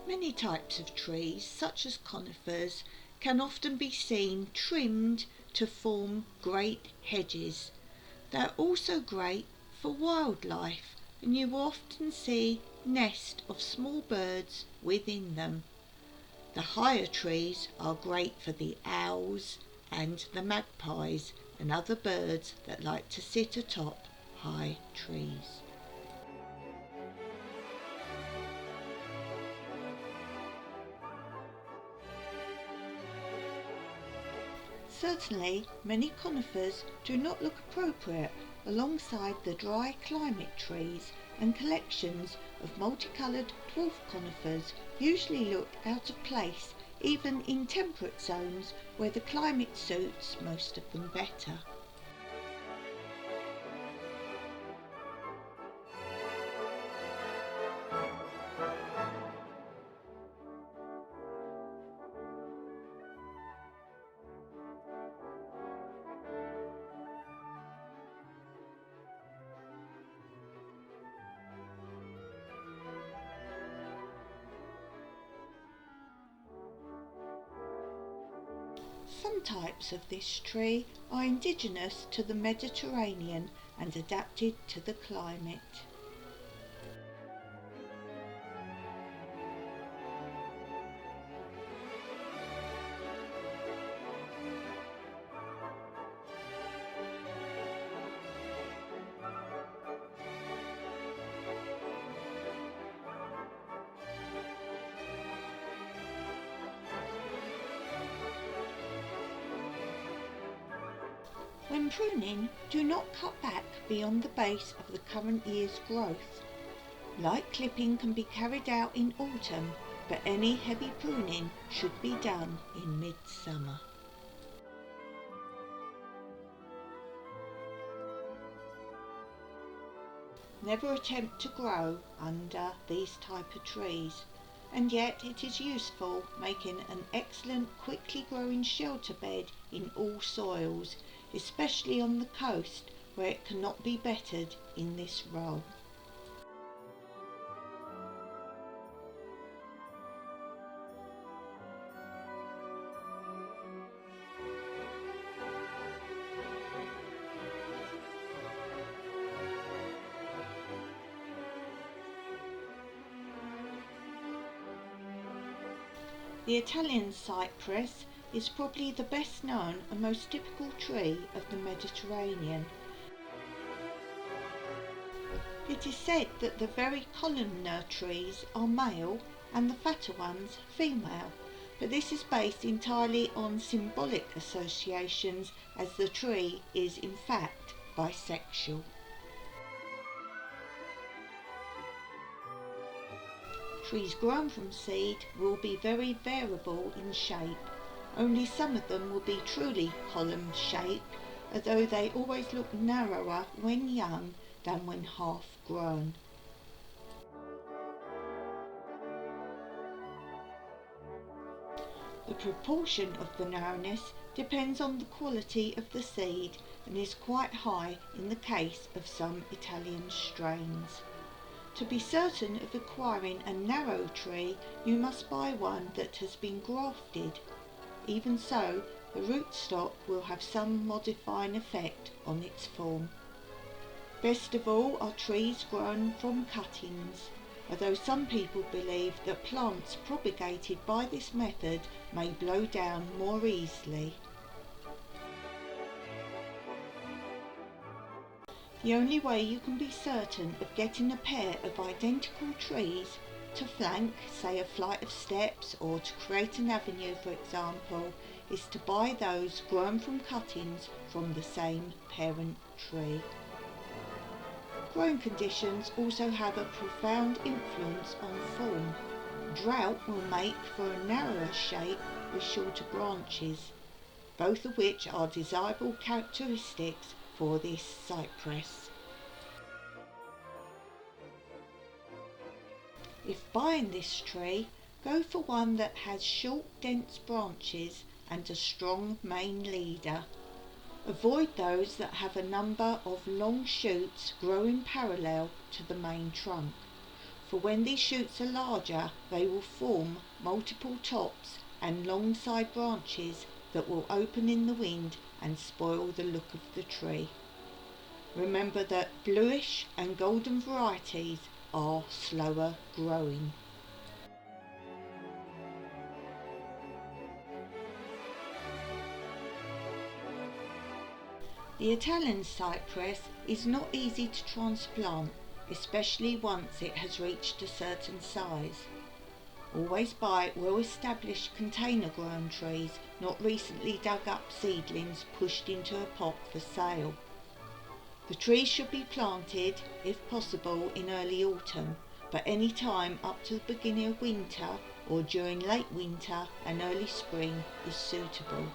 Many types of trees, such as conifers, can often be seen trimmed to form great hedges. They are also great for wildlife, and you will often see nests of small birds within them. The higher trees are great for the owls and the magpies and other birds that like to sit atop high trees. Certainly, many conifers do not look appropriate alongside the dry climate trees, and collections of multicoloured dwarf conifers usually look out of place even in temperate zones where the climate suits most of them better. Some types of this tree are indigenous to the Mediterranean and adapted to the climate. When pruning, do not cut back beyond the base of the current year's growth. Light clipping can be carried out in autumn, but any heavy pruning should be done in midsummer. Never attempt to grow under these type of trees, and yet it is useful, making an excellent quickly growing shelter bed in all soils, especially on the coast where it cannot be bettered in this role. The Italian cypress is probably the best known and most typical tree of the Mediterranean. It is said that the very columnar trees are male and the fatter ones female, but this is based entirely on symbolic associations, as the tree is in fact bisexual. Trees grown from seed will be very variable in shape. Only some of them will be truly column shaped, although they always look narrower when young than when half grown. The proportion of the narrowness depends on the quality of the seed and is quite high in the case of some Italian strains. To be certain of acquiring a narrow tree, you must buy one that has been grafted. Even so, the rootstock will have some modifying effect on its form. Best of all are trees grown from cuttings, although some people believe that plants propagated by this method may blow down more easily. The only way you can be certain of getting a pair of identical trees to flank, say, a flight of steps, or to create an avenue, for example, is to buy those grown from cuttings from the same parent tree. Growing conditions also have a profound influence on form. Drought will make for a narrower shape with shorter branches, both of which are desirable characteristics for this cypress. If buying this tree, go for one that has short, dense branches and a strong main leader. Avoid those that have a number of long shoots growing parallel to the main trunk. for when these shoots are larger they will form multiple tops and long side branches that will open in the wind and spoil the look of the tree. Remember that bluish and golden varieties are slower growing. The Italian cypress is not easy to transplant, especially once it has reached a certain size. Always buy well-established container-grown trees, not recently dug up seedlings pushed into a pot for sale. The trees should be planted, if possible, in early autumn, but any time up to the beginning of winter or during late winter and early spring is suitable.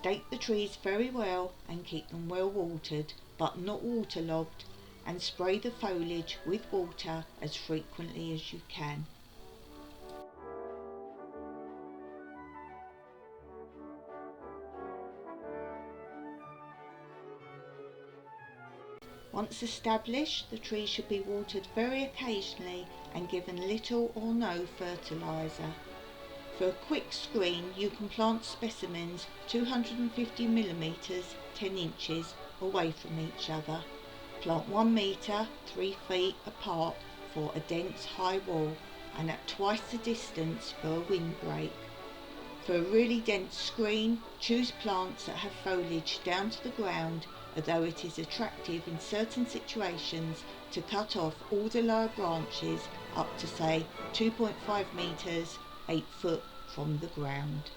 Stake the trees very well and keep them well watered, but not waterlogged, and spray the foliage with water as frequently as you can. Once established, the trees should be watered very occasionally and given little or no fertiliser. For a quick screen you can plant specimens 250mm 10 inches away from each other. Plant 1 metre 3 feet apart for a dense high wall and at twice the distance for a windbreak. For a really dense screen, choose plants that have foliage down to the ground, although it is attractive in certain situations to cut off all the lower branches up to say 2.5 metres 8 foot from the ground.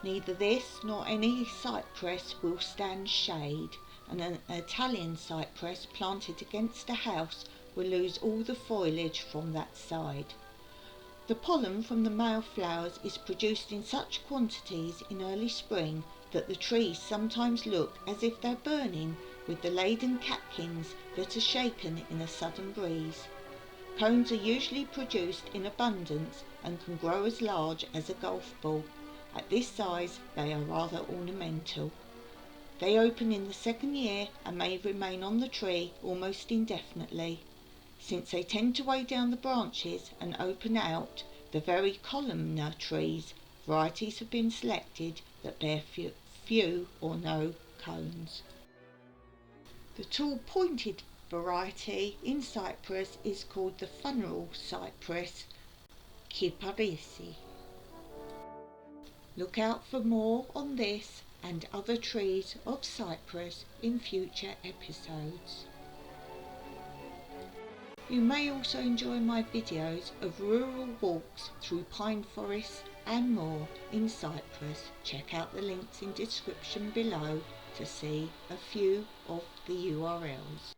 Neither this nor any cypress will stand shade, and an Italian cypress planted against a house will lose all the foliage from that side. The pollen from the male flowers is produced in such quantities in early spring that the trees sometimes look as if they're burning with the laden catkins that are shaken in a sudden breeze. Cones are usually produced in abundance and can grow as large as a golf ball. At this size they are rather ornamental. They open in the second year and may remain on the tree almost indefinitely. Since they tend to weigh down the branches and open out, the very columnar trees, varieties have been selected that bear few or no cones. The tall pointed variety in Cyprus is called the funeral cypress, Cypress. Look out for more on this and other trees of Cyprus in future episodes. You may also enjoy my videos of rural walks through pine forests and more in Cyprus. Check out the links in description below to see a few of the URLs.